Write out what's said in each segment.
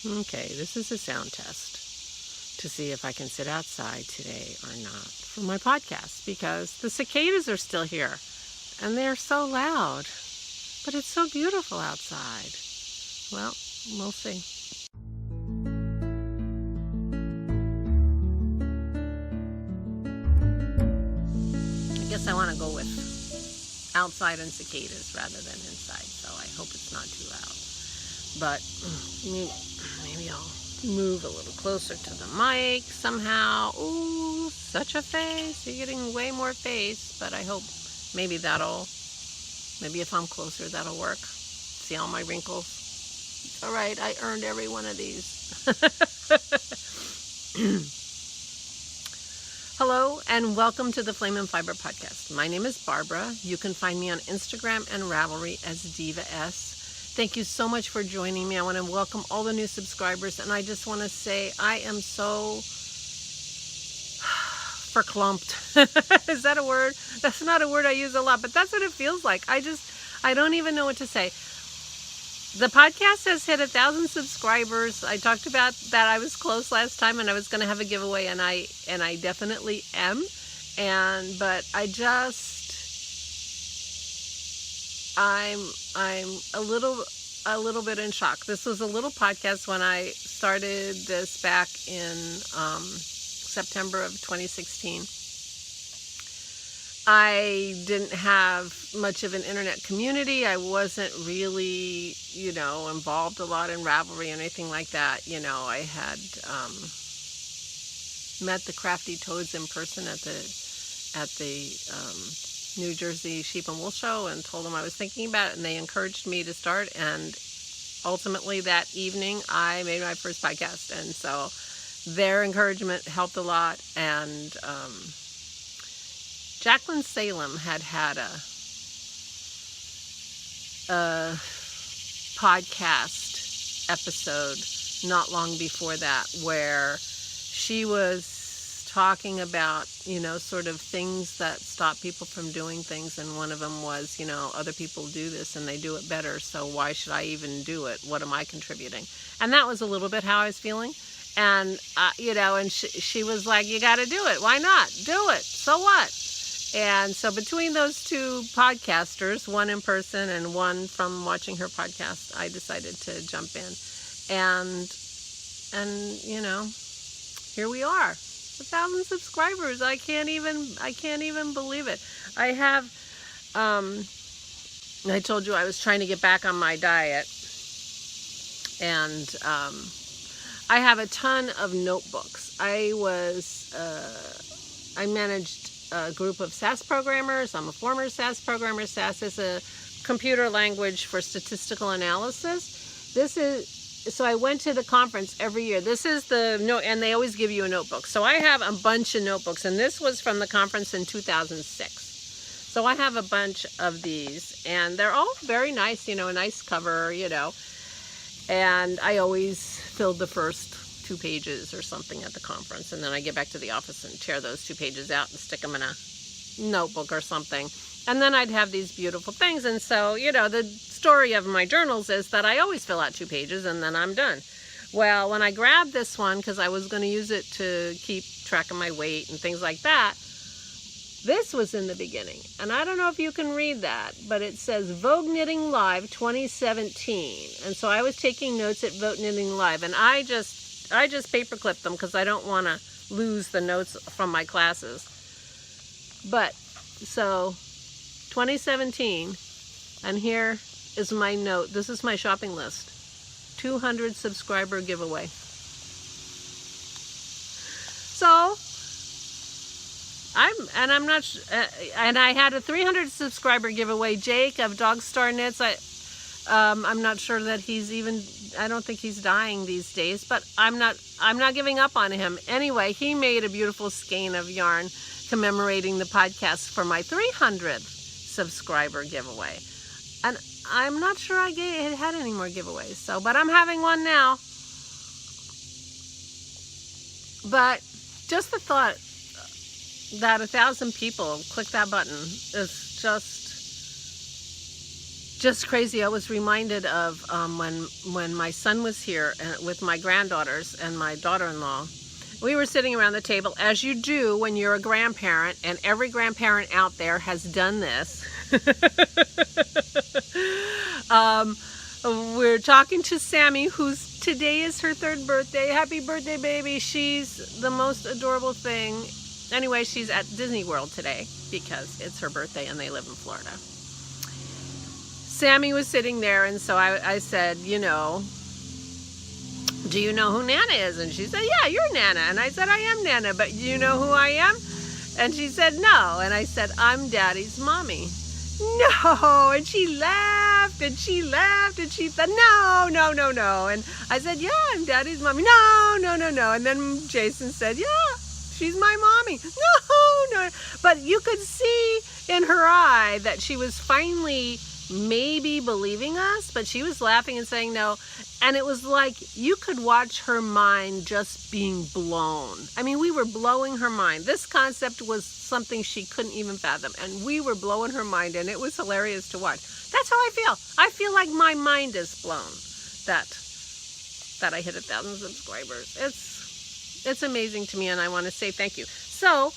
Okay, this is a sound test to see if I can sit outside today or not for my podcast, because the cicadas are still here and they're so loud, but it's so beautiful outside. Well, we'll see. I guess I want to go with outside and cicadas rather than inside, so I hope it's not too loud. But maybe I'll move a little closer to the mic somehow. Ooh, such a face. You're getting way more face, but I hope maybe if I'm closer, that'll work. See all my wrinkles? It's all right. I earned every one of these. Hello, and welcome to the Flame and Fiber podcast. My name is Barbara. You can find me on Instagram and Ravelry as Diva S. Thank you so much for joining me. I want to welcome all the new subscribers, and I just want to say I am so verklempt. Is that a word? That's not a word I use a lot, but that's what it feels like. I don't even know what to say. The podcast has hit 1,000 subscribers. I talked about that I was close last time, and I was going to have a giveaway, and I definitely am. But I'm a little bit in shock. This was a little podcast when I started this back in September of 2016. I didn't have much of an internet community. I wasn't really, involved a lot in Ravelry or anything like that. I had met the Crafty Toads in person at the New Jersey Sheep and Wool Show and told them I was thinking about it, and they encouraged me to start, and ultimately that evening I made my first podcast, and so their encouragement helped a lot. And Jacqueline Salem had a podcast episode not long before that where she was talking about, sort of things that stop people from doing things. And one of them was, other people do this and they do it better. So why should I even do it? What am I contributing? And that was a little bit how I was feeling. And, and she was like, you got to do it. Why not? Do it. So what? And so between those two podcasters, one in person and one from watching her podcast, I decided to jump in. And here we are. 1,000 subscribers. I can't even believe it. I have, I told you I was trying to get back on my diet, and I have a ton of notebooks. I managed a group of SAS programmers. I'm a former SAS programmer. SAS is a computer language for statistical analysis. So I went to the conference every year. This is the note, and they always give you a notebook. So I have a bunch of notebooks, and this was from the conference in 2006. So I have a bunch of these, and they're all very nice, a nice cover, and I always filled the first 2 pages or something at the conference, and then I get back to the office and tear those 2 pages out and stick them in a notebook or something. And then I'd have these beautiful things. And so, the story of my journals is that I always fill out 2 pages and then I'm done. Well, when I grabbed this one, because I was going to use it to keep track of my weight and things like that, this was in the beginning. And I don't know if you can read that, but it says Vogue Knitting Live 2017. And so I was taking notes at Vogue Knitting Live, and I just paperclipped them because I don't want to lose the notes from my classes. But, so 2017, and here is my note. This is my shopping list. 200 subscriber giveaway. So, and I had a 300 subscriber giveaway. Jake of Dog Star Knits. I'm not sure that I don't think he's dying these days, but I'm not giving up on him. Anyway, he made a beautiful skein of yarn commemorating the podcast for my 300 subscriber giveaway. And I'm not sure I had any more giveaways, but I'm having one now. But just the thought that 1,000 people click that button is just just crazy. I was reminded of when my son was here with my granddaughters and my daughter-in-law. We were sitting around the table, as you do when you're a grandparent, and every grandparent out there has done this. We're talking to Sammy, who's today is her 3rd birthday. Happy birthday, baby. She's the most adorable thing. Anyway, she's at Disney World today because it's her birthday and they live in Florida. Sammy was sitting there, and so I said, you know, do you know who Nana is? And she said, yeah, you're Nana. And I said, I am Nana, but do you know who I am? And she said, no. And I said, I'm Daddy's mommy. No. And she laughed and she laughed and she said, no, no, no, no. And I said, yeah, I'm Daddy's mommy. No, no, no, no. And then Jason said, yeah, she's my mommy. No, no. But you could see in her eye that she was finally maybe believing us, but she was laughing and saying no. And it was like you could watch her mind just being blown. I mean, we were blowing her mind. This concept was something she couldn't even fathom, and we were blowing her mind, and it was hilarious to watch. That's how I feel. I feel like my mind is blown that I hit 1,000 subscribers. It's amazing to me, and I want to say thank you. So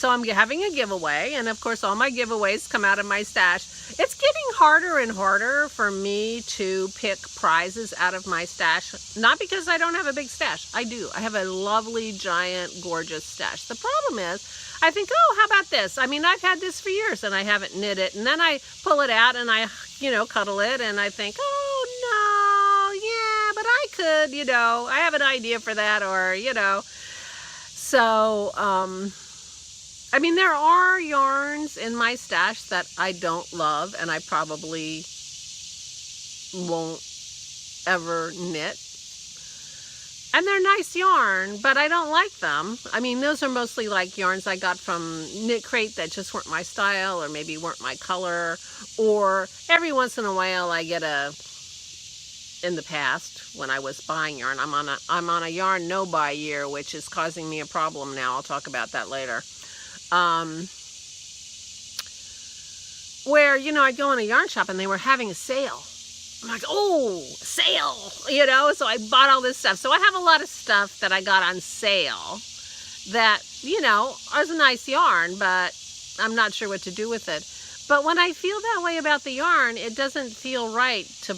I'm having a giveaway, and of course all my giveaways come out of my stash. It's getting harder and harder for me to pick prizes out of my stash. Not because I don't have a big stash. I do. I have a lovely, giant, gorgeous stash. The problem is, I think, oh, how about this? I mean, I've had this for years and I haven't knit it. And then I pull it out and I, cuddle it and I think, oh, no, yeah, but I could, I have an idea for that, or, So, I mean, there are yarns in my stash that I don't love, and I probably won't ever knit. And they're nice yarn, but I don't like them. I mean, those are mostly like yarns I got from Knit Crate that just weren't my style, or maybe weren't my color. Or every once in a while I get in the past, when I was buying yarn, I'm on a yarn no-buy year, which is causing me a problem now. I'll talk about that later. Where, I'd go in a yarn shop and they were having a sale. I'm like, oh, sale, so I bought all this stuff. So I have a lot of stuff that I got on sale that, is a nice yarn, but I'm not sure what to do with it. But when I feel that way about the yarn, it doesn't feel right to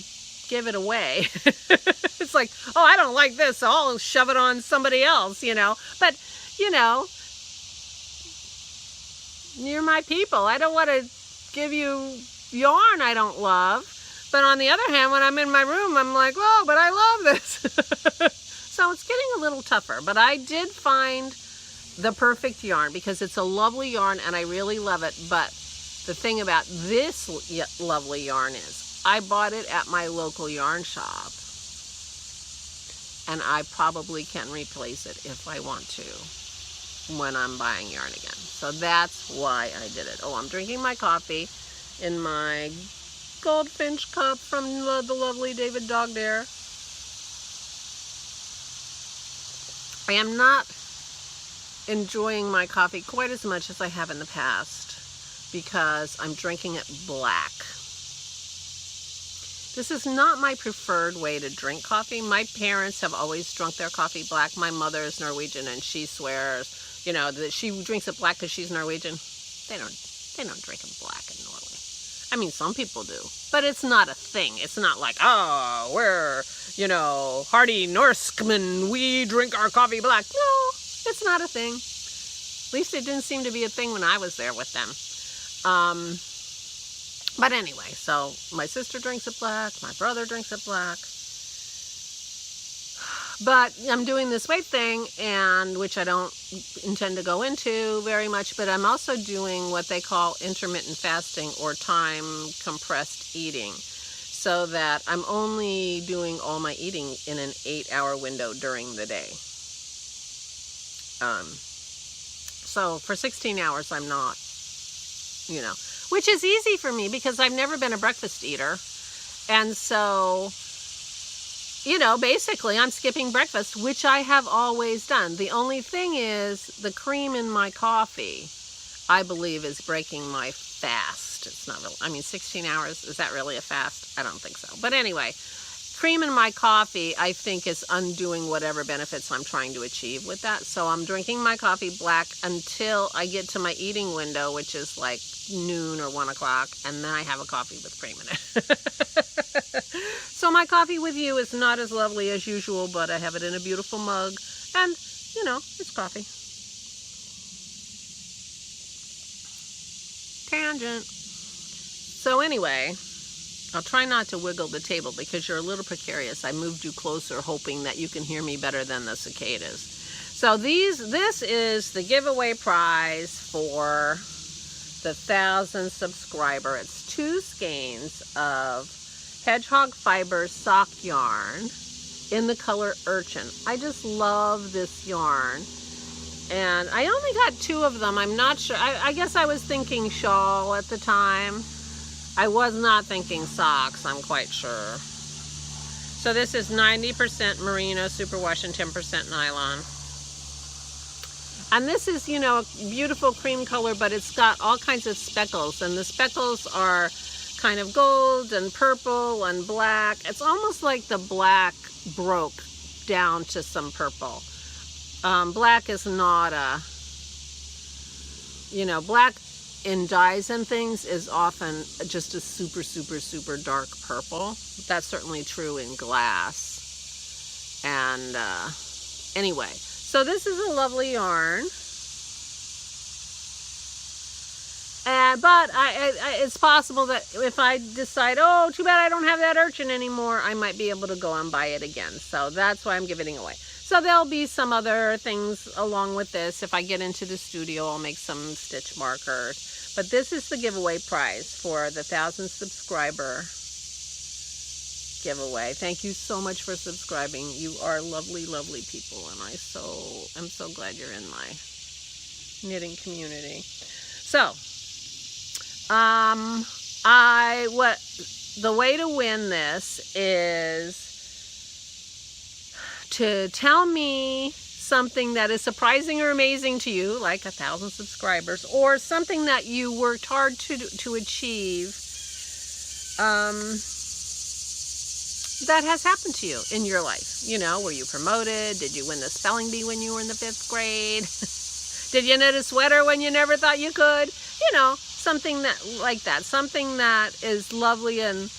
give it away. It's like, oh, I don't like this, so I'll shove it on somebody else, But, you're my people. I don't want to give you yarn I don't love. But on the other hand, when I'm in my room, I'm like, oh, but I love this. So it's getting a little tougher. But I did find the perfect yarn because it's a lovely yarn and I really love it. But the thing about this lovely yarn is I bought it at my local yarn shop. And I probably can replace it if I want to when I'm buying yarn again. So that's why I did it. Oh, I'm drinking my coffee in my goldfinch cup from the lovely David Dog Dare. I am not enjoying my coffee quite as much as I have in the past because I'm drinking it black. This is not my preferred way to drink coffee. My parents have always drunk their coffee black. My mother is Norwegian and she swears, that she drinks it black because she's Norwegian. They don't drink it black in Norway. I mean, some people do, but it's not a thing. It's not like, oh, we're, hardy Norsemen, we drink our coffee black. No, it's not a thing. At least it didn't seem to be a thing when I was there with them. But anyway, so my sister drinks it black, my brother drinks it black. But I'm doing this weight thing, and which I don't intend to go into very much, but I'm also doing what they call intermittent fasting or time compressed eating, so that I'm only doing all my eating in an 8-hour window during the day. So for 16 hours, I'm not, which is easy for me because I've never been a breakfast eater. And so, basically I'm skipping breakfast, which I have always done. The only thing is the cream in my coffee. I believe is breaking my fast. It's not really, I mean, 16 hours, is that really a fast? I don't think so. But anyway, cream in my coffee, I think, is undoing whatever benefits I'm trying to achieve with that. So I'm drinking my coffee black until I get to my eating window, which is like noon or 1 o'clock, and then I have a coffee with cream in it. So my coffee with you is not as lovely as usual, but I have it in a beautiful mug, and, you know, it's coffee. Tangent. So anyway, I'll try not to wiggle the table because you're a little precarious. I moved you closer hoping that you can hear me better than the cicadas. So this is the giveaway prize for the 1,000 subscriber. It's 2 skeins of hedgehog fiber sock yarn in the color urchin. I just love this yarn. And I only got 2 of them. I'm not sure. I guess I was thinking shawl at the time. I was not thinking socks, I'm quite sure. So this is 90% merino superwash and 10% nylon. And this is, you know, a beautiful cream color, but it's got all kinds of speckles. And the speckles are kind of gold and purple and black. It's almost like the black broke down to some purple. Black is not a, you know, black in dyes and things is often just a super, super, super dark purple. That's certainly true in glass. And anyway, so this is a lovely yarn. But it's possible that if I decide, oh, too bad I don't have that urchin anymore, I might be able to go and buy it again. So that's why I'm giving it away. So there'll be some other things along with this. If I get into the studio, I'll make some stitch markers. But this is the giveaway prize for the 1,000 subscriber giveaway. Thank you so much for subscribing. You are lovely, lovely people, and I'm so glad you're in my knitting community. So, the way to win this is to tell me something that is surprising or amazing to you, like 1,000 subscribers, or something that you worked hard to achieve that has happened to you in your life. You know, were you promoted? Did you win the spelling bee when you were in the 5th grade? Did you knit a sweater when you never thought you could? You know, something that like that. Something that is lovely and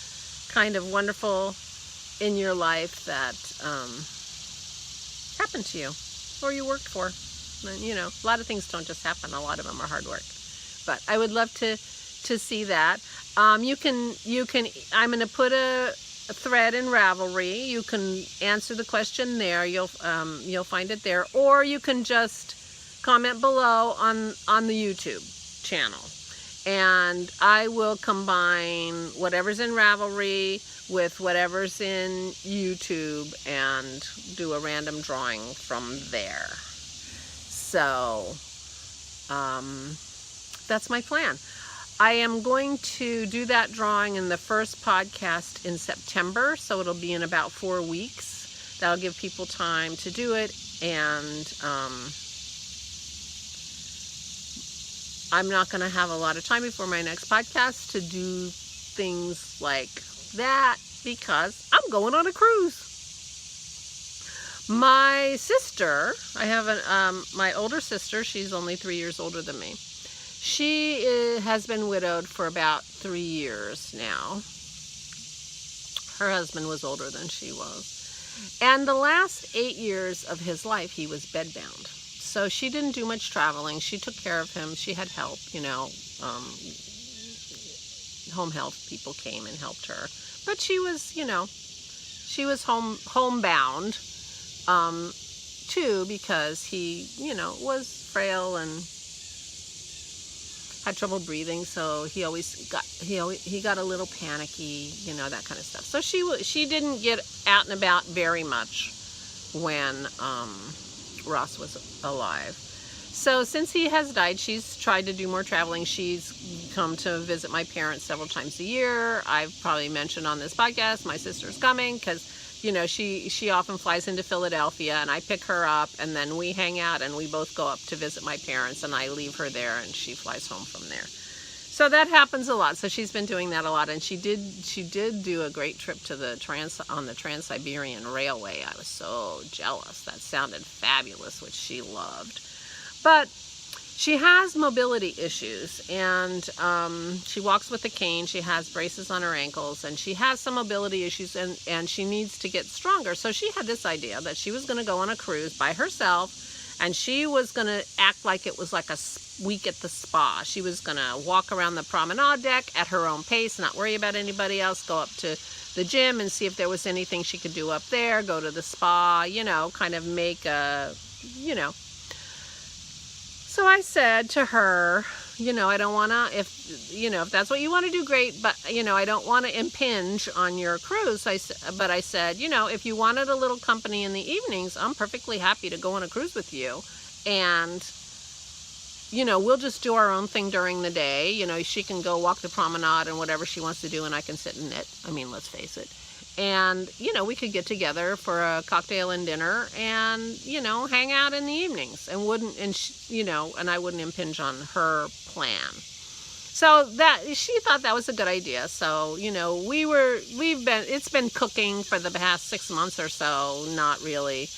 kind of wonderful in your life that happened to you or you worked for. You know, a lot of things don't just happen. A lot of them are hard work. But I would love to see that. You can. I'm going to put a thread in Ravelry. You can answer the question there. You'll find it there, or you can just comment below on the YouTube channel, and I will combine whatever's in Ravelry with whatever's in YouTube and do a random drawing from there. So that's my plan. I am going to do that drawing in the first podcast in September, so it'll be in about 4 weeks. That'll give people time to do it, and I'm not going to have a lot of time before my next podcast to do things like that because I'm going on a cruise. My sister, I have my older sister, she's only 3 years older than me. She has been widowed for about 3 years now. Her husband was older than she was. And the last 8 years of his life, he was bedbound. So she didn't do much traveling. She took care of him. She had help, you know. Home health people came and helped her. But she was, you know, she was homebound, too, because he, you know, was frail and had trouble breathing, so he got a little panicky, you know, that kind of stuff. So she didn't get out and about very much when Ross was alive. So since he has died, she's tried to do more traveling. She's come to visit my parents several times a year. I've probably mentioned on this podcast my sister's coming because you know, she often flies into Philadelphia, and I pick her up, and then we hang out, and we both go up to visit my parents, and I leave her there, and she flies home from there. So that happens a lot. So she's been doing that a lot, and she did do a great trip to the on the Trans-Siberian Railway. I was so jealous. That sounded fabulous, which she loved. But she has mobility issues, and she walks with a cane. She has braces on her ankles, and she has some mobility issues, and she needs to get stronger. So she had this idea that she was going to go on a cruise by herself, and she was going to act like it was like a week at the spa. She was going to walk around the promenade deck at her own pace, not worry about anybody else, go up to the gym and see if there was anything she could do up there, go to the spa, you know, kind of make a, you know. So I said to her, you know, I don't want to, if that's what you want to do, great, but, you know, I don't want to impinge on your cruise. But I said, you know, if you wanted a little company in the evenings, I'm perfectly happy to go on a cruise with you. And, you know, we'll just do our own thing during the day. You know, she can go walk the promenade and whatever she wants to do, and I can sit and knit. I mean, let's face it. And, you know, we could get together for a cocktail and dinner and, you know, hang out in the evenings, and you know, and I wouldn't impinge on her plan. So she thought that was a good idea. So, you know, it's been cooking for the past 6 months or so, not really,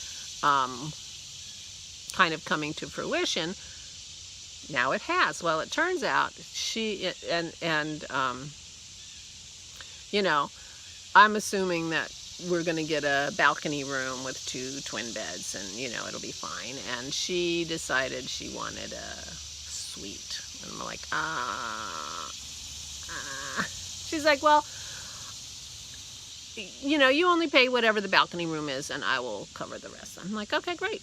kind of coming to fruition. Now it has. Well, it turns out you know, I'm assuming that we're going to get a balcony room with 2 twin beds, and, you know, it'll be fine. And she decided she wanted a suite. And I'm like, She's like, well, you know, you only pay whatever the balcony room is, and I will cover the rest. I'm like, okay, great.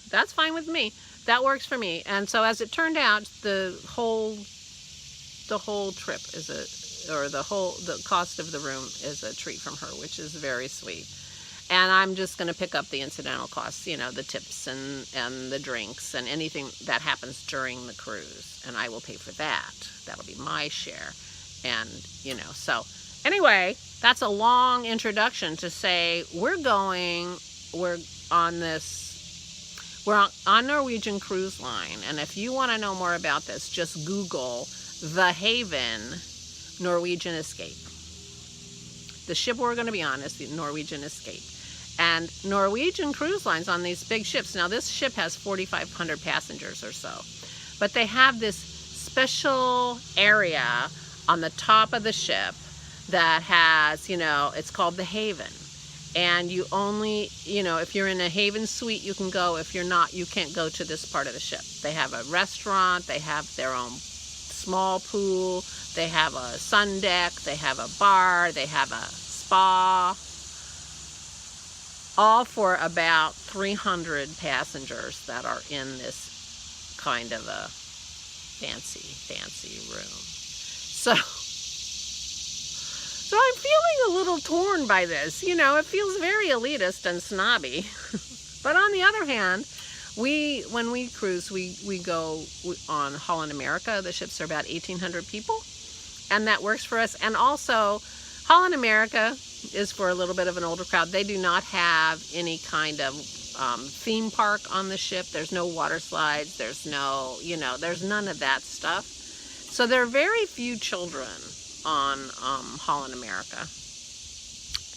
That's fine with me. That works for me. And so as it turned out, the whole trip is the cost of the room is a treat from her, which is very sweet. And I'm just going to pick up the incidental costs, you know, the tips and the drinks and anything that happens during the cruise. And I will pay for that. That'll be my share. And, you know, so anyway, that's a long introduction to say we're on Norwegian Cruise Line. And if you want to know more about this, just Google The Haven Norwegian Escape. The ship we're going to be on is the Norwegian Escape. And Norwegian Cruise Lines on these big ships, now this ship has 4,500 passengers or so, but they have this special area on the top of the ship that has, you know, it's called the Haven. And you only, you know, if you're in a Haven suite, you can go. If you're not, you can't go to this part of the ship. They have a restaurant, they have their own small pool, they have a sun deck, they have a bar, they have a spa, all for about 300 passengers that are in this kind of a fancy room. So I'm feeling a little torn by this. You know, it feels very elitist and snobby. But on the other hand, when we cruise, we go on Holland America. The ships are about 1,800 people, and that works for us. And also, Holland America is for a little bit of an older crowd. They do not have any kind of theme park on the ship. There's no water slides. There's no, you know, there's none of that stuff. So there are very few children on Holland America.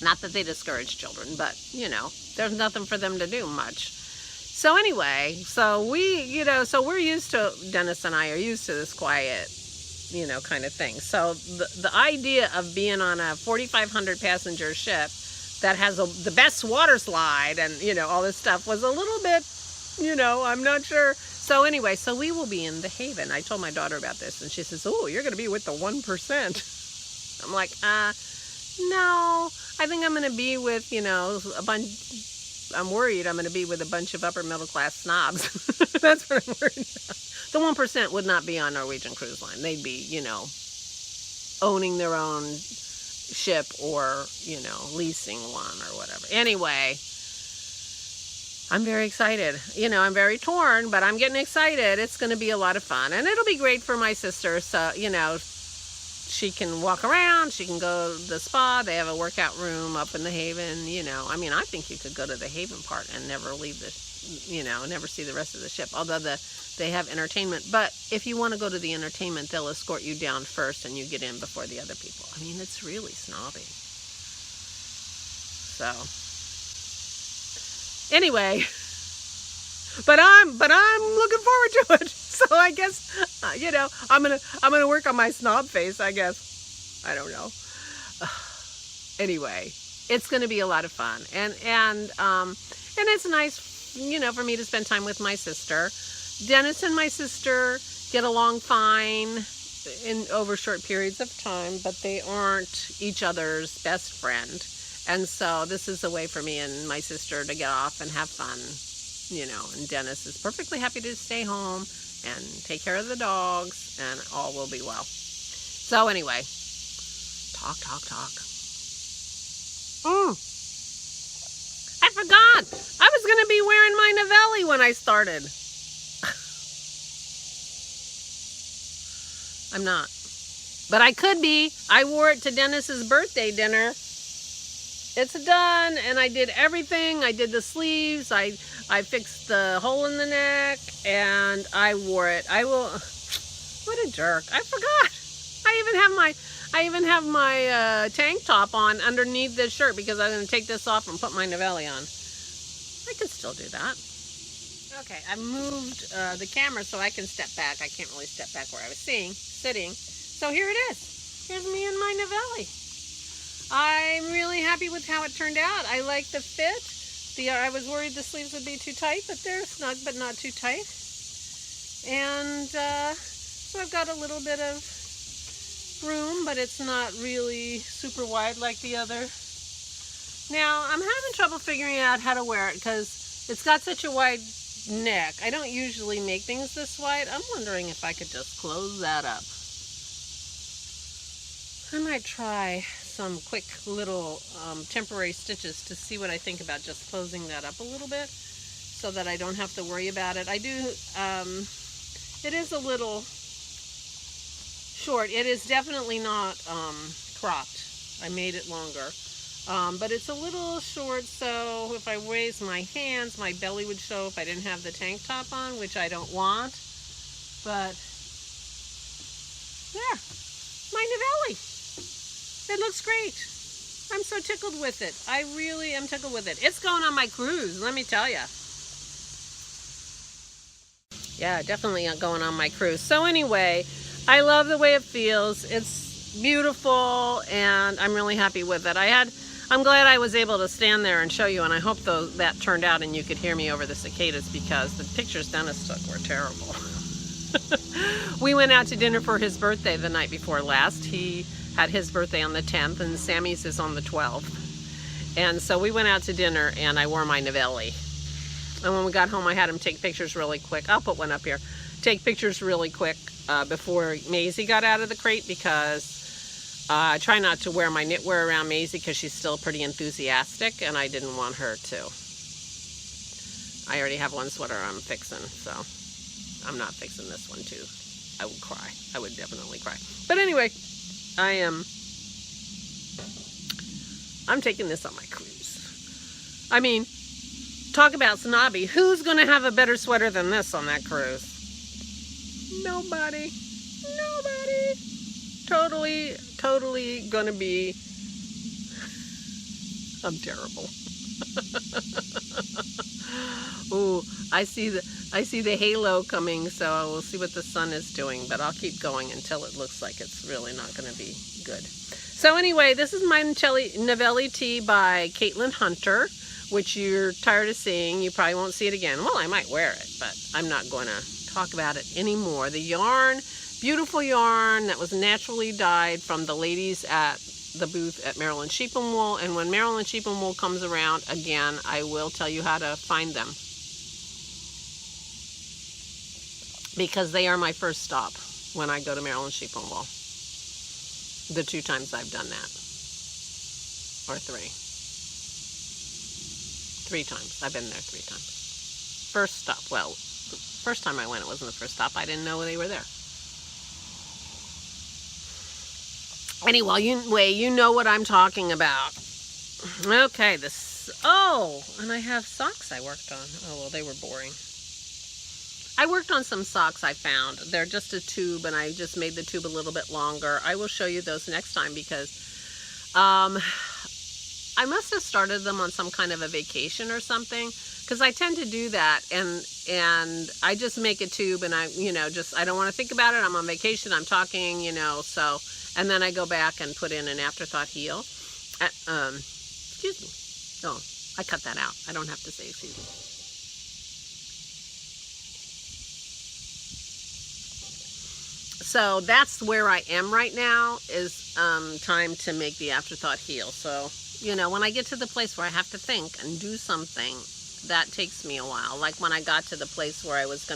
Not that they discourage children, but, you know, there's nothing for them to do much. So anyway, so we're used to, Dennis and I are used to this quiet, you know, kind of thing. So the idea of being on a 4,500 passenger ship that has the best water slide and, you know, all this stuff was a little bit, you know, I'm not sure. So anyway, so we will be in the Haven. I told my daughter about this, and she says, oh, you're going to be with the 1%. I'm like, no, I think I'm going to be with, you know, I'm worried I'm going to be with a bunch of upper middle class snobs. That's what I'm worried about. The 1% would not be on Norwegian Cruise Line. They'd be, you know, owning their own ship or, you know, leasing one or whatever. Anyway, I'm very excited. You know, I'm very torn, but I'm getting excited. It's going to be a lot of fun, and it'll be great for my sister. So, you know, she can walk around, she can go to the spa. They have a workout room up in the Haven, you know. I mean, I think you could go to the Haven part and never leave the, you know, never see the rest of the ship, although they have entertainment. But if you want to go to the entertainment, they'll escort you down first and you get in before the other people. I mean, it's really snobby. So, anyway, but I'm looking forward to it. So I guess, you know, I'm gonna work on my snob face, I guess. I don't know. Anyway, it's gonna be a lot of fun, and it's nice, you know, for me to spend time with my sister. Dennis and my sister get along fine over short periods of time, but they aren't each other's best friend. And so this is a way for me and my sister to get off and have fun, you know. And Dennis is perfectly happy to stay home and take care of the dogs, and all will be well. So anyway, talk. I forgot. I was going to be wearing my Novelli when I started. I'm not. But I could be. I wore it to Dennis's birthday dinner. It's done, and I did everything. I did the sleeves. I fixed the hole in the neck, and I wore it. I will. What a jerk! I forgot. I even have my tank top on underneath this shirt because I'm going to take this off and put my Novelli on. I could still do that. Okay, I moved the camera so I can step back. I can't really step back where I was sitting. So here it is. Here's me and my Novelli. I'm really happy with how it turned out. I like the fit. I was worried the sleeves would be too tight, but they're snug but not too tight. And so I've got a little bit of room, but it's not really super wide like the other. Now, I'm having trouble figuring out how to wear it because it's got such a wide neck. I don't usually make things this wide. I'm wondering if I could just close that up. I might try some quick little temporary stitches to see what I think about just closing that up a little bit so that I don't have to worry about it. I do, it is a little short. It is definitely not cropped. I made it longer. But it's a little short, so if I raise my hands, my belly would show if I didn't have the tank top on, which I don't want. But there, my Novelli. It looks great. I'm so tickled with it. I really am tickled with it. It's going on my cruise, let me tell you. Yeah, definitely going on my cruise. So anyway, I love the way it feels. It's beautiful, and I'm really happy with it. I'm glad I was able to stand there and show you, and I hope that turned out and you could hear me over the cicadas because the pictures Dennis took were terrible. We went out to dinner for his birthday the night before last. He had his birthday on the 10th, and Sammy's is on the 12th. And so we went out to dinner, and I wore my Novelli. And when we got home, I had him take pictures really quick. I'll put one up here. Take pictures really quick before Maisie got out of the crate because I try not to wear my knitwear around Maisie because she's still pretty enthusiastic, and I didn't want her to. I already have one sweater I'm fixing, so I'm not fixing this one too. I would cry. I would definitely cry. But anyway, I'm taking this on my cruise. I mean, talk about snobby. Who's going to have a better sweater than this on that cruise? Nobody. Nobody. Totally gonna be. I'm terrible. Ooh, I see the halo coming, so we'll see what the sun is doing, but I'll keep going until it looks like it's really not gonna be good. So anyway, this is my Novelli tee by Caitlin Hunter, which you're tired of seeing. You probably won't see it again. Well, I might wear it, but I'm not gonna talk about it anymore. The yarn, beautiful yarn that was naturally dyed from the ladies at the booth at Maryland Sheep and Wool. And when Maryland Sheep and Wool comes around again, I will tell you how to find them, because they are my first stop when I go to Maryland Sheep and Wool. The 2 times I've done that, or 3 times. I've been there 3 times. First stop. Well, the first time I went, it wasn't the first stop. I didn't know they were there. Anyway, you know what I'm talking about. Okay, and I have socks I worked on. Oh, well, they were boring. I worked on some socks I found. They're just a tube, and I just made the tube a little bit longer. I will show you those next time because I must have started them on some kind of a vacation or something, because I tend to do that, and I just make a tube, and I don't want to think about it. I'm on vacation, I'm talking, so, and then I go back and put in an afterthought heel. Excuse me. Oh, I cut that out. I don't have to say excuse me. So that's where I am right now, is time to make the afterthought heel. So, when I get to the place where I have to think and do something, that takes me a while. Like when I got to the place where I was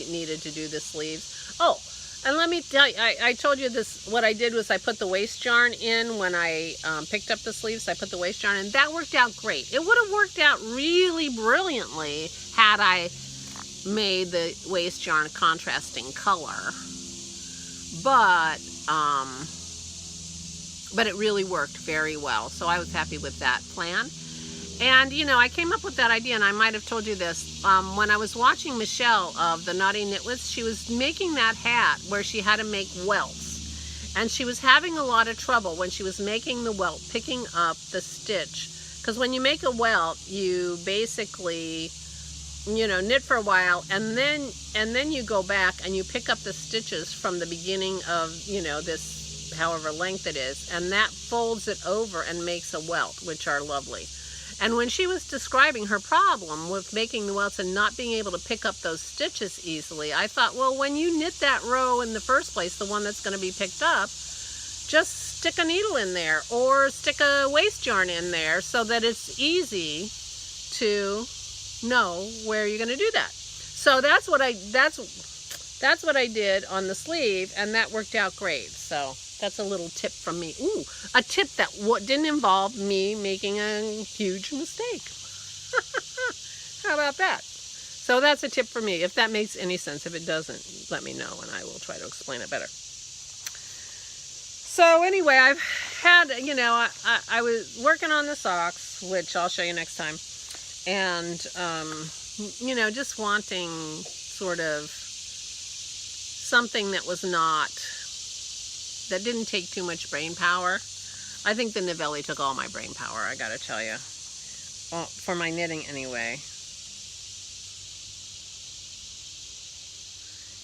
needed to do the sleeves. Oh, and let me tell you, I told you this, what I did was I put the waist yarn in when I picked up the sleeves. I put the waist yarn in. That worked out great. It would have worked out really brilliantly had I made the waist yarn contrasting color. But it really worked very well. So I was happy with that plan. And, I came up with that idea, and I might have told you this. When I was watching Michelle of the Naughty Knitwits, she was making that hat where she had to make welts. And she was having a lot of trouble when she was making the welt, picking up the stitch. Because when you make a welt, you basically, knit for a while, and then you go back and you pick up the stitches from the beginning of, this however length it is, and that folds it over and makes a welt, which are lovely. And when she was describing her problem with making the welts and not being able to pick up those stitches easily, I thought, well, when you knit that row in the first place, the one that's going to be picked up, just stick a needle in there or stick a waist yarn in there so that it's easy to know where you're going to do that. So that's what I did on the sleeve, and that worked out great. So that's a little tip from me. Ooh, a tip that didn't involve me making a huge mistake. How about that? So that's a tip for me, if that makes any sense. If it doesn't, let me know, and I will try to explain it better. So anyway, I've had, I was working on the socks, which I'll show you next time. And, just wanting sort of something that that didn't take too much brain power. I think the Novelli took all my brain power, I gotta tell you. Well, for my knitting anyway.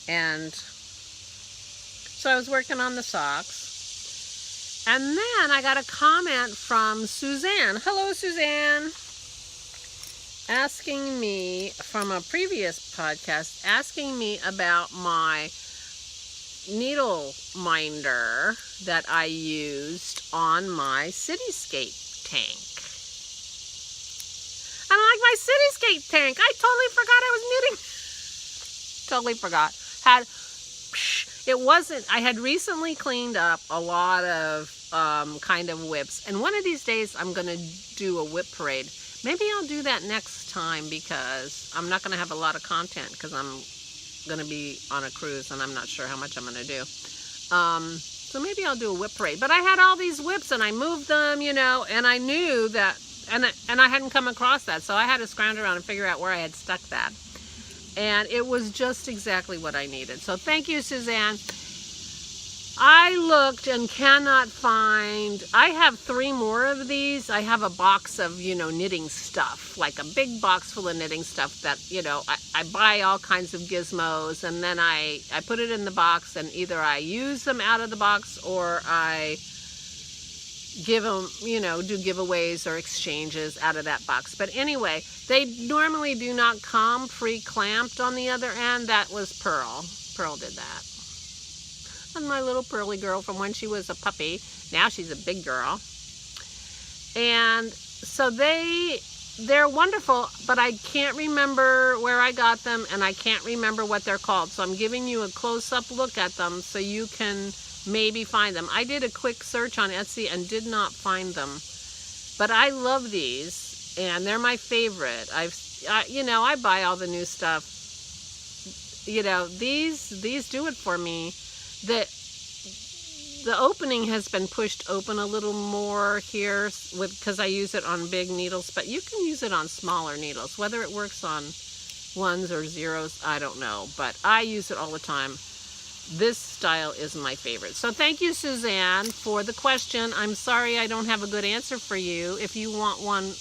And so I was working on the socks. And then I got a comment from Suzanne. Hello, Suzanne. Asking me, from a previous podcast, asking me about my needle minder that I used on my Cityscape tank. And I like my Cityscape tank. I totally forgot I was knitting. Totally forgot. I had recently cleaned up a lot of kind of whips. And one of these days I'm going to do a whip parade. Maybe I'll do that next time because I'm not going to have a lot of content because I'm going to be on a cruise and I'm not sure how much I'm going to do. So maybe I'll do a whip parade. But I had all these whips and I moved them, and I knew that, and I hadn't come across that. So I had to scrounge around and figure out where I had stuck that. And it was just exactly what I needed. So thank you, Suzanne. I looked and cannot find, I have 3 more of these. I have a box of, knitting stuff, like a big box full of knitting stuff that, I buy all kinds of gizmos, and then I put it in the box, and either I use them out of the box or I give them, do giveaways or exchanges out of that box. But anyway, they normally do not come pre-clamped on the other end. That was Pearl. Pearl did that. And my little Pearly girl from when she was a puppy. Now she's a big girl. And so they're wonderful, but I can't remember where I got them, and I can't remember what they're called. So I'm giving you a close-up look at them so you can maybe find them. I did a quick search on Etsy and did not find them. But I love these, and they're my favorite. I buy all the new stuff. These do it for me. the opening has been pushed open a little more here because I use it on big needles, but you can use it on smaller needles. Whether it works on ones or zeros, I don't know, but I use it all the time. This style is my favorite. So thank you, Suzanne, for the question. I'm sorry I don't have a good answer for you. If you want one,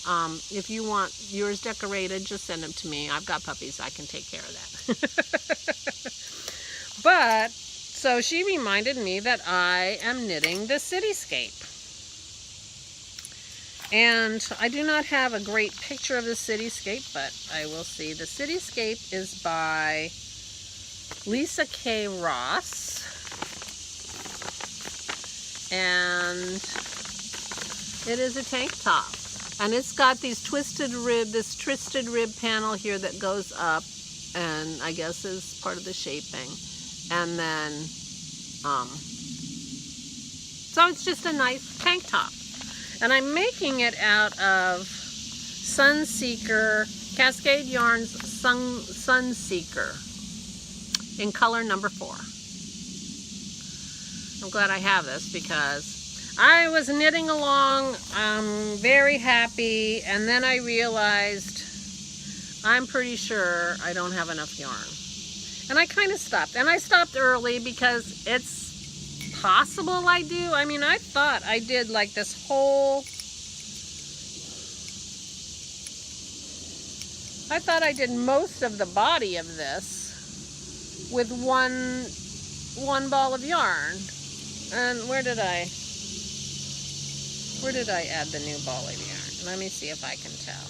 if you want yours decorated, just send them to me. I've got puppies. I can take care of that. But, so she reminded me that I am knitting the cityscape. And I do not have a great picture of the cityscape, but I will see. The cityscape is by Lisa K. Ross, and it is a tank top, and it's got this twisted rib panel here that goes up, and I guess is part of the shaping, and then so it's just a nice tank top, and I'm making it out of Sunseeker, Cascade Yarns Sunseeker, in color number 4. I'm glad I have this because I was knitting along, very happy, and then I realized I'm pretty sure I don't have enough yarn. And I kind of stopped. And I stopped early because it's possible I do. I mean, I thought I did like this whole... I thought I did most of the body of this with one ball of yarn. And where did I add the new ball of yarn? Let me see if I can tell.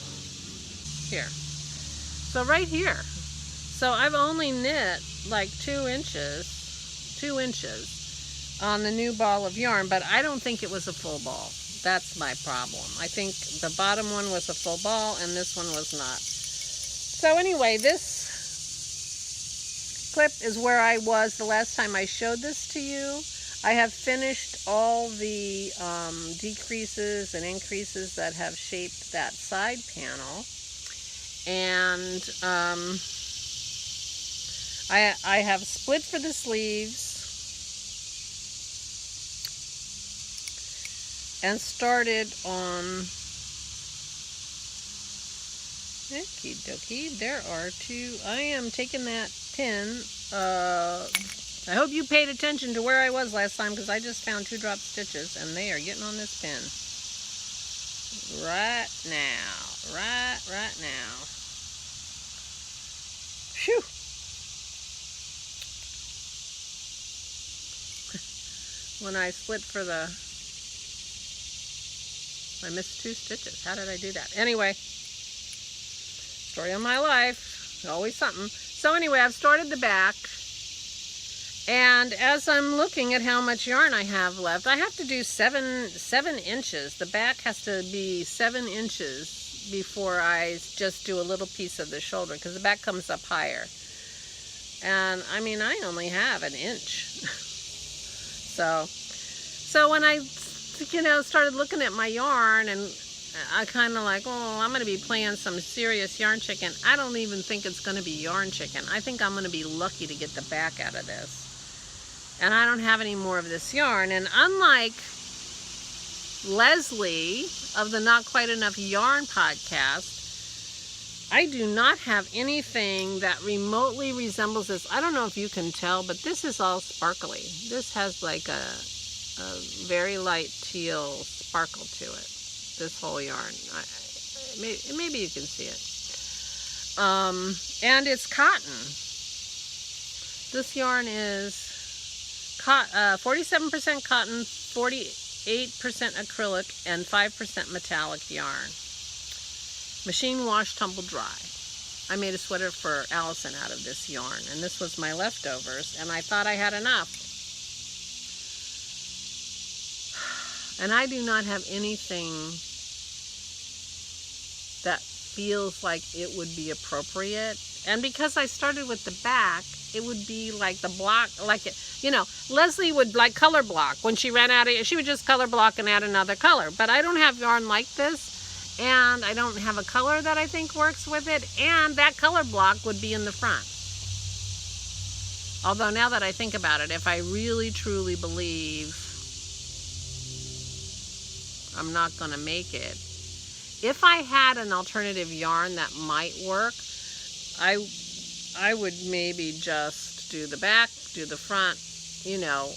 Here. So right here. So I've only knit like 2 inches on the new ball of yarn, but I don't think it was a full ball. That's my problem. I think the bottom one was a full ball and this one was not. So anyway, this clip is where I was the last time I showed this to you. I have finished all the decreases and increases that have shaped that side panel, and I have split for the sleeves and started on okie dokie. There are 2. I am taking that pin. I hope you paid attention to where I was last time because I just found 2 drop stitches and they are getting on this pin right now. Right now. Phew. When I split for the... I missed 2 stitches. How did I do that? Anyway. Story of my life. Always something. So anyway, I've started the back. And as I'm looking at how much yarn I have left, I have to do 7 inches. The back has to be 7 inches before I just do a little piece of the shoulder because the back comes up higher. And I mean, I only have 1 inch. So when I, started looking at my yarn, and I kind of like, oh, I'm going to be playing some serious yarn chicken. I don't even think it's going to be yarn chicken. I think I'm going to be lucky to get the back out of this. And I don't have any more of this yarn. And unlike Leslie of the Not Quite Enough Yarn podcast, I do not have anything that remotely resembles this. I don't know if you can tell, but this is all sparkly. This has like a very light teal sparkle to it. This whole yarn. Maybe you can see it. And it's cotton. This yarn is 47% cotton, 48% acrylic, and 5% metallic yarn. Machine wash, tumble dry. I made a sweater for Allison out of this yarn, and this was my leftovers, and I thought I had enough. And I do not have anything that feels like it would be appropriate. And because I started with the back, it would be like the block, like it, Leslie would like color block. When she ran out of it, she would just color block and add another color. But I don't have yarn like this, and I don't have a color that I think works with it, and that color block would be in the front. Although now that I think about it, if I really truly believe I'm not going to make it. If I had an alternative yarn that might work, I would maybe just do the back, do the front, you know,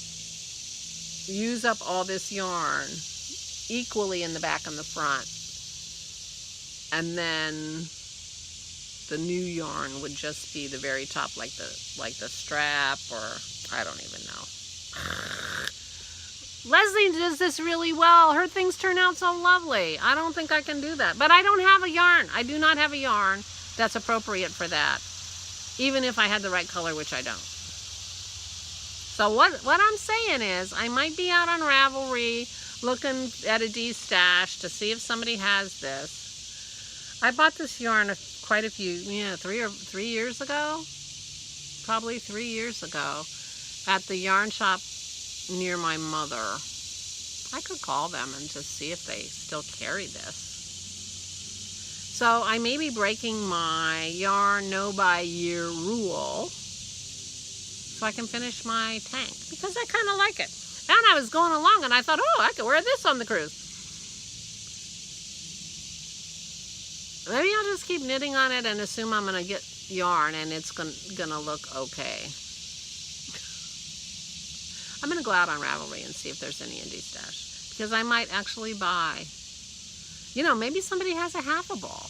use up all this yarn equally in the back and the front. And then the new yarn would just be the very top, like the strap, or I don't even know. Leslie does this really well. Her things turn out so lovely. I don't think I can do that. But I don't have a yarn. I do not have a yarn that's appropriate for that, even if I had the right color, which I don't. So what I'm saying is, I might be out on Ravelry looking at a D-stash to see if somebody has this. I bought this yarn quite a few, 3 years ago, probably 3 years ago, at the yarn shop near my mother. I could call them and just see if they still carry this. So I may be breaking my yarn no buy year rule so I can finish my tank, because I kind of like it. And I was going along and I thought, oh, I could wear this on the cruise. Maybe I'll just keep knitting on it and assume I'm going to get yarn and it's going to look okay. I'm going to go out on Ravelry and see if there's any indie stash, because I might actually buy, maybe somebody has a half a ball.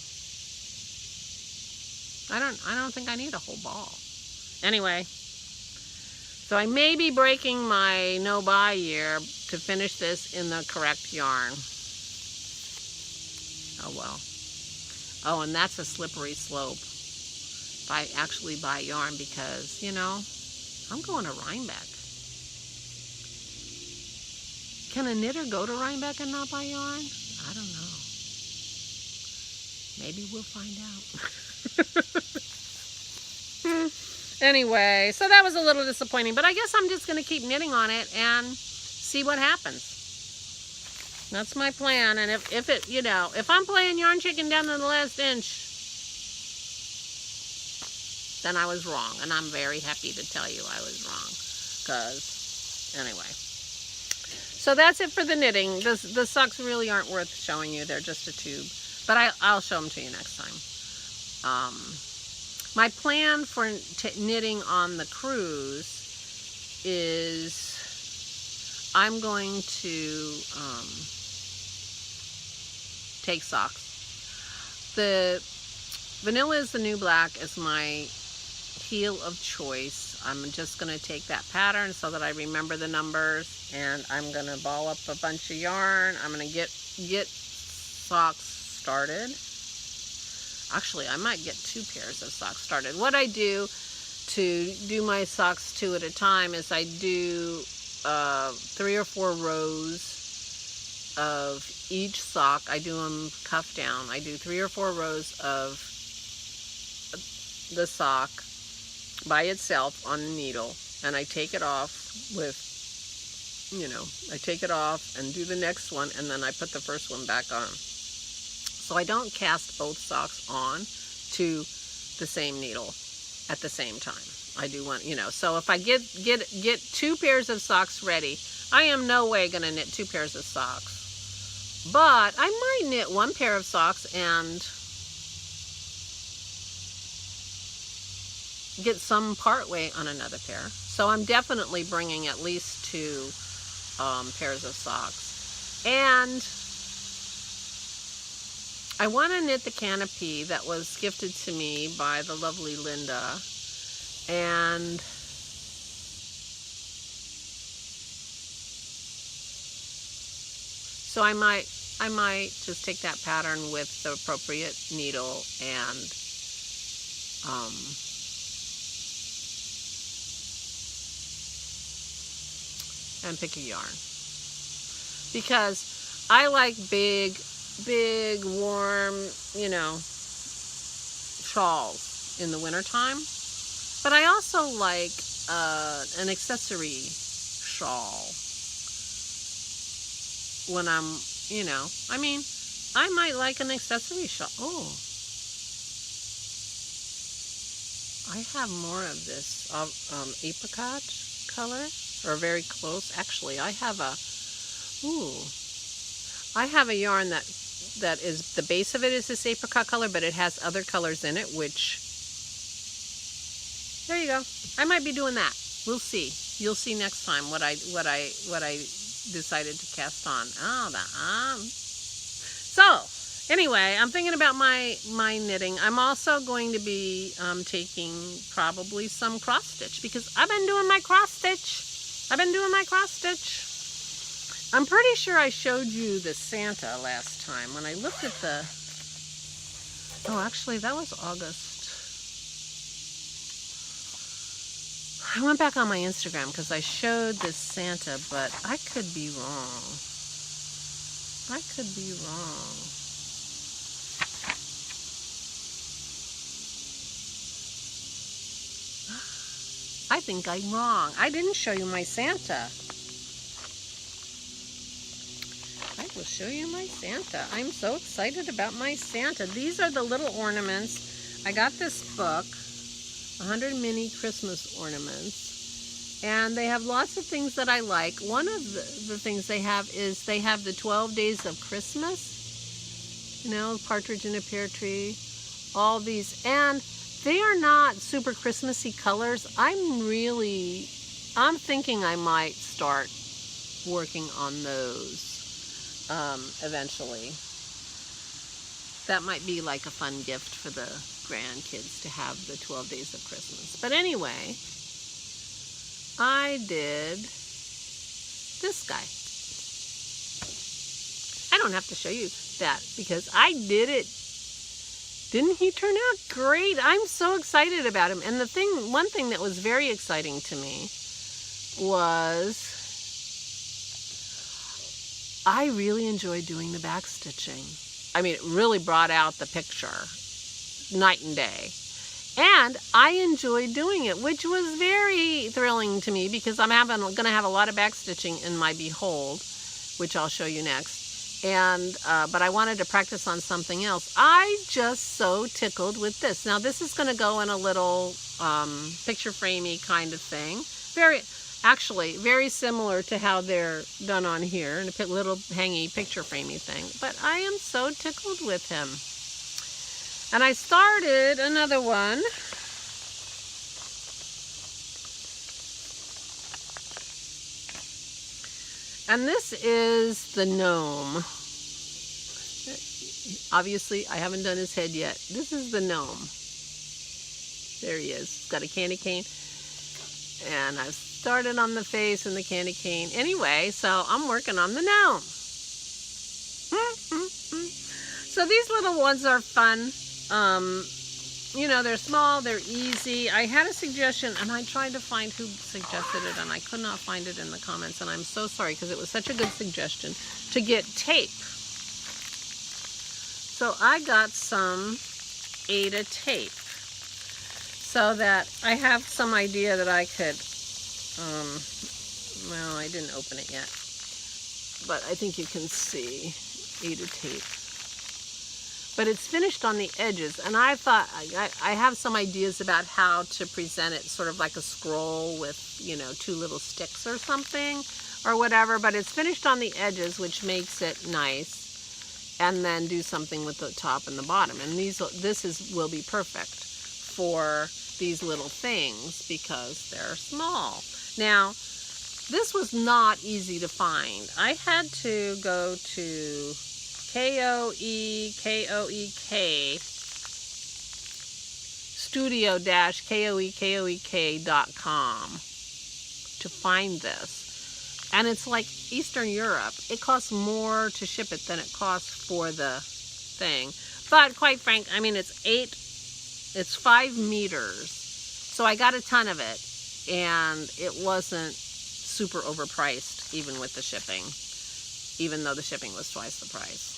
I don't think I need a whole ball. Anyway, so I may be breaking my no buy year to finish this in the correct yarn. Oh well. Oh, and that's a slippery slope if I actually buy yarn, because, I'm going to Rhinebeck. Can a knitter go to Rhinebeck and not buy yarn? I don't know. Maybe we'll find out. Anyway, so that was a little disappointing, but I guess I'm just going to keep knitting on it and see what happens. That's my plan. And if I'm playing yarn chicken down to the last inch, then I was wrong. And I'm very happy to tell you I was wrong. Because, anyway. So that's it for the knitting. The socks really aren't worth showing you. They're just a tube. But I'll show them to you next time. My plan for knitting on the cruise is I'm going to take socks. The vanilla is the new black is my heel of choice. I'm just going to take that pattern so that I remember the numbers, and I'm going to ball up a bunch of yarn. I'm going to get socks started. Actually, I might get 2 pairs of socks started. What I do to do my socks 2 at a time is I do 3 or 4 rows of each sock. I do them cuff down. I do 3 or 4 rows of the sock by itself on a needle, and I take it off with, I take it off and do the next one, and then I put the first one back on. So I don't cast both socks on to the same needle at the same time. I do one, so if I get 2 pairs of socks ready, I am no way going to knit 2 pairs of socks. But I might knit 1 pair of socks and get some part way on another pair. So I'm definitely bringing at least 2 pairs of socks. And I want to knit the canopy that was gifted to me by the lovely Linda. And so I might just take that pattern with the appropriate needle and pick a yarn, because I like big warm shawls in the wintertime, but I also like an accessory shawl when I'm I might like an accessory shawl. Oh, I have more of this apricot color, or very close. Actually, I have I have a yarn that is, the base of it is this apricot color, but it has other colors in it, which, there you go. I might be doing that. We'll see. You'll see next time what I decided to cast on. So anyway, I'm thinking about my knitting. I'm also going to be taking probably some cross stitch, because I've been doing my cross stitch. I'm pretty sure I showed you the Santa last time when I looked at the, oh, actually that was August. I went back on my Instagram because I showed this Santa, but I could be wrong. I think I'm wrong. I didn't show you my Santa. I will show you my Santa. I'm so excited about my Santa. These are the little ornaments. I got this book, 100 Mini Christmas Ornaments, and they have lots of things that I like. One of the things they have is they have the 12 Days of Christmas, you know, partridge in a pear tree, all these, and they are not super Christmassy colors. I'm thinking I might start working on those eventually. That might be like a fun gift for the grandkids to have the 12 Days of Christmas. But anyway, I did this guy. I don't have to show you that because I did it. Didn't he turn out great? I'm so excited about him. And one thing that was very exciting to me was I really enjoyed doing the back stitching. I mean, it really brought out the picture night and day. And I enjoyed doing it, which was very thrilling to me because I'm going to have a lot of back stitching in my Behold, which I'll show you next. And but I wanted to practice on something else. I just so tickled with this. Now this is going to go in a little picture framey kind of thing. Actually very similar to how they're done on here, in a little hangy picture framey thing. But I am so tickled with him. And I started another one. And this is the gnome. Obviously, I haven't done his head yet. This is the gnome. There he is. He's got a candy cane. And I've started on the face and the candy cane. Anyway, so I'm working on the gnome. So these little ones are fun. You know, they're small, they're easy. I had a suggestion, and I tried to find who suggested it, and I could not find it in the comments, and I'm so sorry because it was such a good suggestion to get tape. So I got some Ada tape so that I have some idea that I could, well, I didn't open it yet, but I think you can see Ada tape. But it's finished on the edges, and I thought I have some ideas about how to present it, sort of like a scroll with, you know, 2 little sticks or something or whatever, but it's finished on the edges, which makes it nice, and then do something with the top and the bottom. And will be perfect for these little things because they're small. Now, this was not easy to find. I had to go to KOEK studio-koekoek.com to find this. And it's like Eastern Europe. It costs more to ship it than it costs for the thing. But quite frank, I mean, it's 5 meters. So I got a ton of it, and it wasn't super overpriced even with the shipping, even though the shipping was twice the price.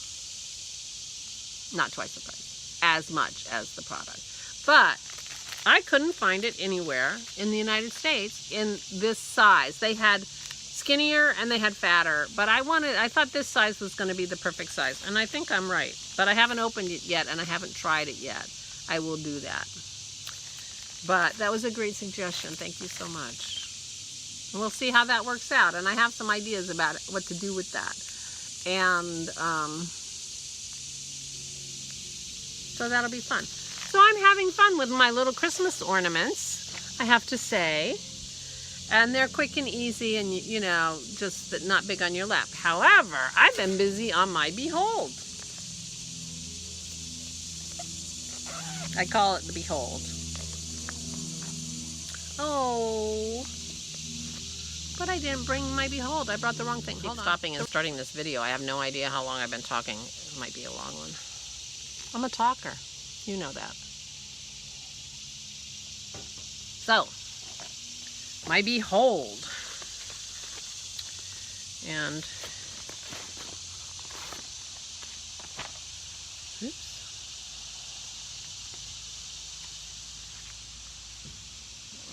Not twice the price, as much as the product. But I couldn't find it anywhere in the United States in this size. They had skinnier and they had fatter, but I thought this size was going to be the perfect size, and I think I'm right. But I haven't opened it yet, and I haven't tried it yet. I will do that. But that was a great suggestion. Thank you so much. And we'll see how that works out, and I have some ideas about it, what to do with that. And so that'll be fun. So I'm having fun with my little Christmas ornaments, I have to say. And they're quick and easy and, you know, just not big on your lap. However, I've been busy on my Behold. I call it the Behold. Oh, but I didn't bring my Behold. I brought the wrong thing. Keep stopping and starting this video. I have no idea how long I've been talking. It might be a long one. I'm a talker. You know that. So, my Behold. And, oops.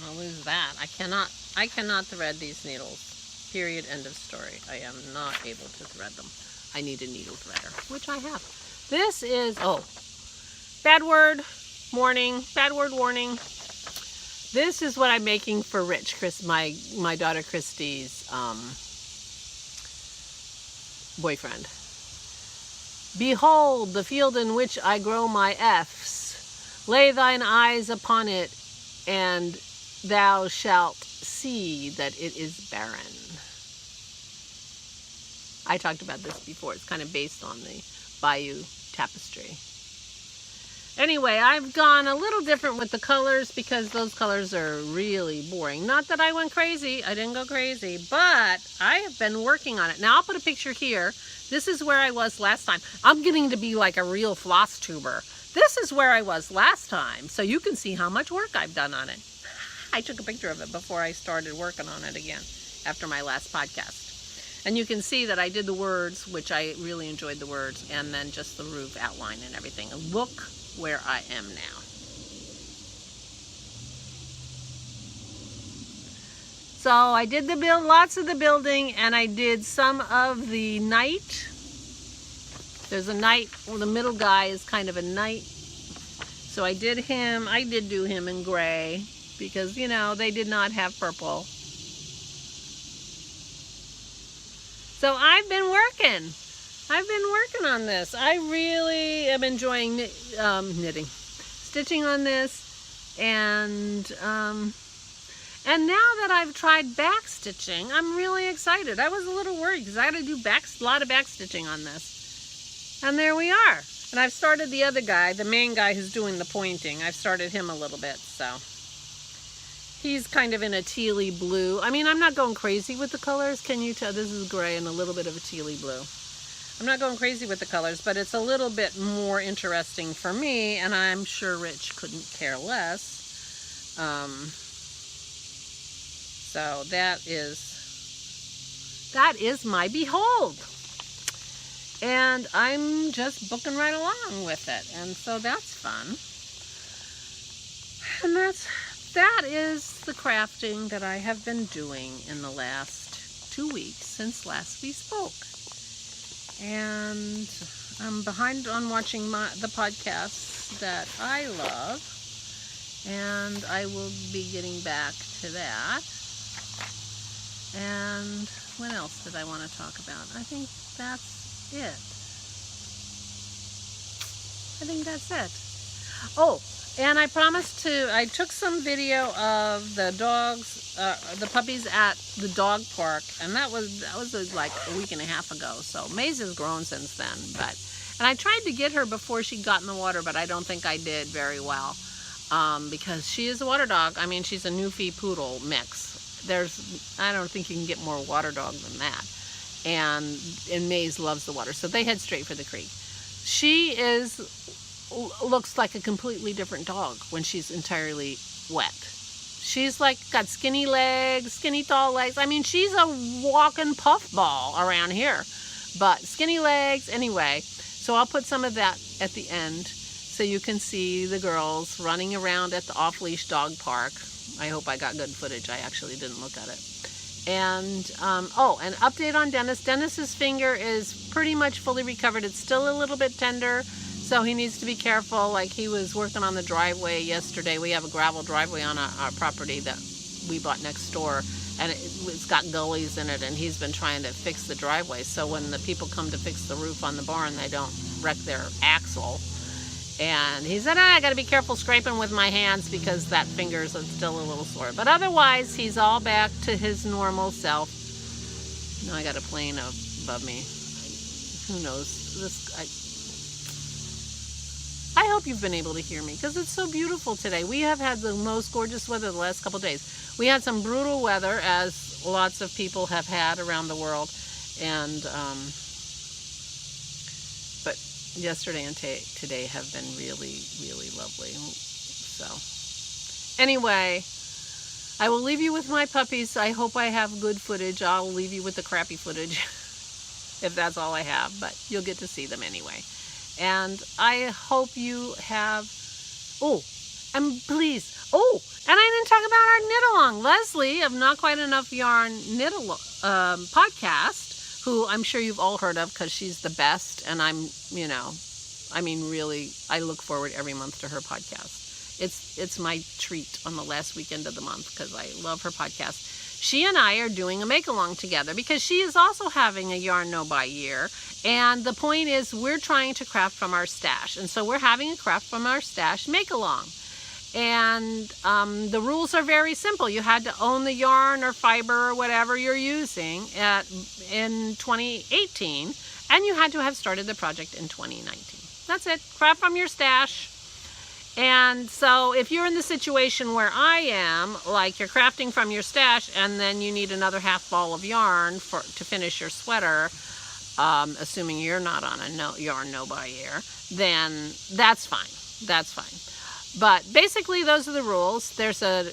I'll lose that. I cannot thread these needles. Period. End of story. I am not able to thread them. I need a needle threader, which I have. This is, oh, bad word warning. This is what I'm making for Rich, my daughter Christy's boyfriend. Behold the field in which I grow my F's. Lay thine eyes upon it, and thou shalt see that it is barren. I talked about this before. It's kind of based on the Bayou Tapestry. Anyway, I've gone a little different with the colors because those colors are really boring. Not that I went crazy. I didn't go crazy, but I have been working on it. Now, I'll put a picture here. This is where I was last time. I'm getting to be like a real floss tuber. This is where I was last time, so you can see how much work I've done on it. I took a picture of it before I started working on it again after my last podcast. And you can see that I did the words, which I really enjoyed the words, and then just the roof outline and everything. And look where I am now. So I did lots of the building, and I did some of the knight. There's a knight, well, the middle guy is kind of a knight. So I did do him in gray because, you know, they did not have purple. So I've been working on this. I really am enjoying knitting, stitching on this, and now that I've tried back stitching, I'm really excited. I was a little worried because I had to do a lot of back stitching on this, and there we are. And I've started the other guy, the main guy who's doing the pointing. I've started him a little bit, so he's kind of in a tealy blue. I mean, I'm not going crazy with the colors. Can you tell? This is gray and a little bit of a tealy blue. I'm not going crazy with the colors, but it's a little bit more interesting for me, and I'm sure Rich couldn't care less. So that is my Behold. And I'm just booking right along with it. And so that's fun. And that is the crafting that I have been doing in the last 2 weeks since last we spoke. And I'm behind on watching the podcasts that I love, and I will be getting back to that. And what else did I want to talk about? I think that's it. Oh, and I promised I took some video of the dogs, the puppies at the dog park, and that was like a week and a half ago. So Maze has grown since then, and I tried to get her before she got in the water, but I don't think I did very well, because she is a water dog. I mean, she's a Newfie Poodle mix. I don't think you can get more water dog than that, and Maze loves the water, so they head straight for the creek. She looks like a completely different dog when she's entirely wet. She's like got skinny legs, skinny tall legs. I mean, she's a walking puffball around here, but skinny legs anyway. So I'll put some of that at the end so you can see the girls running around at the off-leash dog park. I hope I got good footage. I actually didn't look at it. And oh, an update on Dennis. Dennis's finger is pretty much fully recovered. It's still a little bit tender, so he needs to be careful. Like, he was working on the driveway yesterday. We have a gravel driveway on our property that we bought next door, and it's got gullies in it, and he's been trying to fix the driveway so when the people come to fix the roof on the barn, they don't wreck their axle. And he said, I got to be careful scraping with my hands because that finger is still a little sore. But otherwise, he's all back to his normal self. Now I got a plane above me. Who knows? I hope you've been able to hear me because it's so beautiful today. We have had the most gorgeous weather the last couple of days. We had some brutal weather, as lots of people have had around the world. And but yesterday and today have been really, really lovely. So anyway, I will leave you with my puppies. I hope I have good footage. I'll leave you with the crappy footage if that's all I have, but you'll get to see them anyway. And I hope you have, and I didn't talk about our knit-along. Leslie of Not Quite Enough Yarn knit-along podcast, who I'm sure you've all heard of because she's the best, and really, I look forward every month to her podcast. It's my treat on the last weekend of the month because I love her podcast. She and I are doing a make-along together because she is also having a Yarn No Buy year. And the point is we're trying to craft from our stash. And so we're having a craft from our stash make-along. And the rules are very simple. You had to own the yarn or fiber or whatever you're using in 2018. And you had to have started the project in 2019. That's it. Craft from your stash. And so if you're in the situation where I am, like you're crafting from your stash and then you need another half ball of yarn to finish your sweater, assuming you're not on a yarn no buy year, then that's fine. That's fine. But basically those are the rules. There's a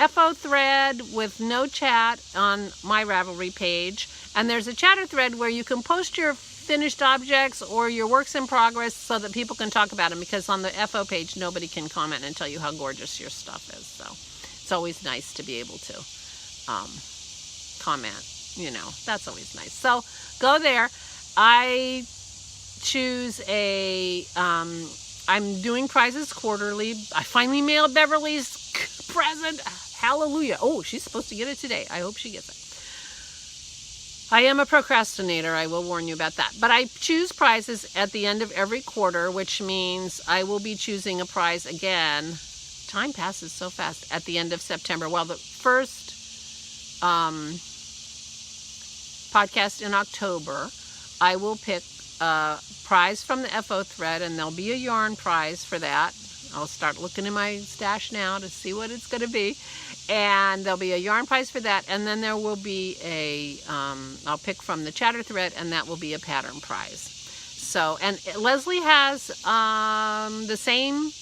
FO thread with no chat on my Ravelry page, and there's a chatter thread where you can post your finished objects or your works in progress so that people can talk about them, because on the FO page nobody can comment and tell you how gorgeous your stuff is. So it's always nice to be able to comment, that's always nice. So go there. I choose I'm doing prizes quarterly. I finally mailed Beverly's present. Hallelujah. Oh, she's supposed to get it today. I hope she gets it. I am a procrastinator, I will warn you about that. But I choose prizes at the end of every quarter, which means I will be choosing a prize again. Time passes so fast. At the end of September. Well, the first podcast in October, I will pick a prize from the FO thread, and there'll be a yarn prize for that. I'll start looking in my stash now to see what it's going to be. And there'll be a yarn prize for that, and then there will be I'll pick from the chatter thread, and that will be a pattern prize. So, and Leslie has the same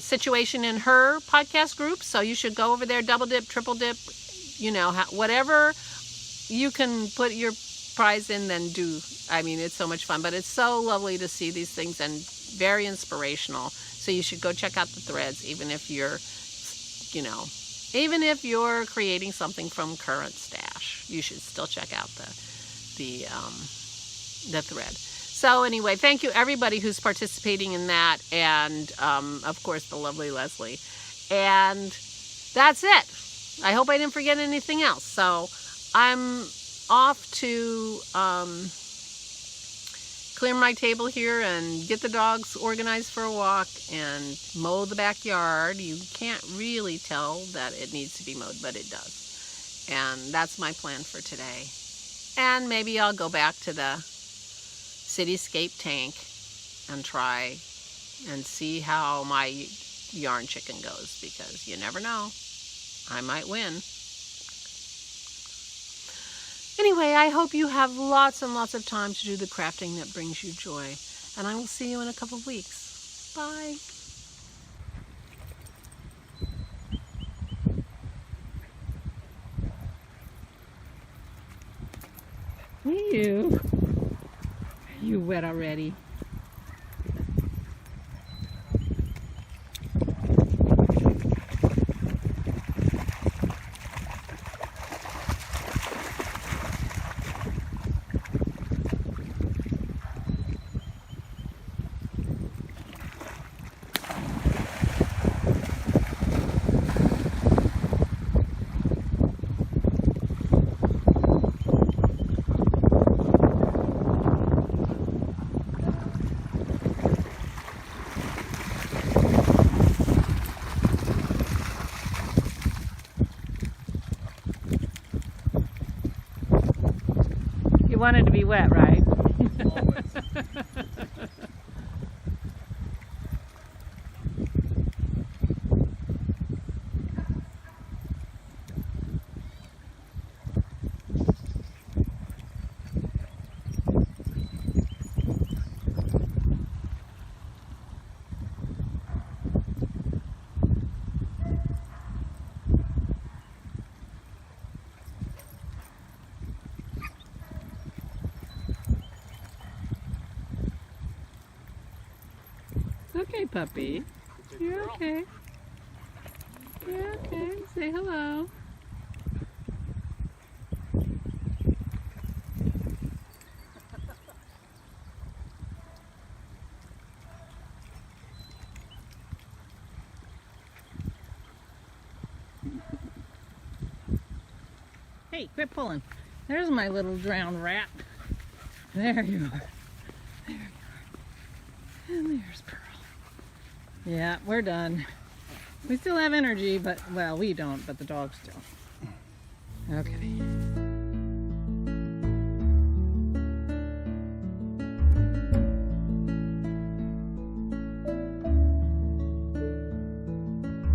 situation in her podcast group, so you should go over there, double dip, triple dip, whatever you can put your prize in, then do. I mean, it's so much fun, but it's so lovely to see these things and very inspirational. So you should go check out the threads, even if you're creating something from current stash, you should still check out the thread. So anyway, thank you everybody who's participating in that, and of course the lovely Leslie. And that's it. I hope I didn't forget anything else. So I'm off to clear my table here and get the dogs organized for a walk and mow the backyard. You can't really tell that it needs to be mowed, but it does. And that's my plan for today. And maybe I'll go back to the Cityscape tank and try and see how my yarn chicken goes, because you never know. I might win. Anyway, I hope you have lots and lots of time to do the crafting that brings you joy. And I will see you in a couple of weeks. Bye. You. Are you wet already? You want it to be wet, right? Always. Okay, puppy. You're okay. You're okay. Say hello. Hey, quit pulling. There's my little drowned rat. There you are. There you are. And there's Pearl. Yeah, we're done. We still have energy, but, well, we don't, but the dogs do. Okay.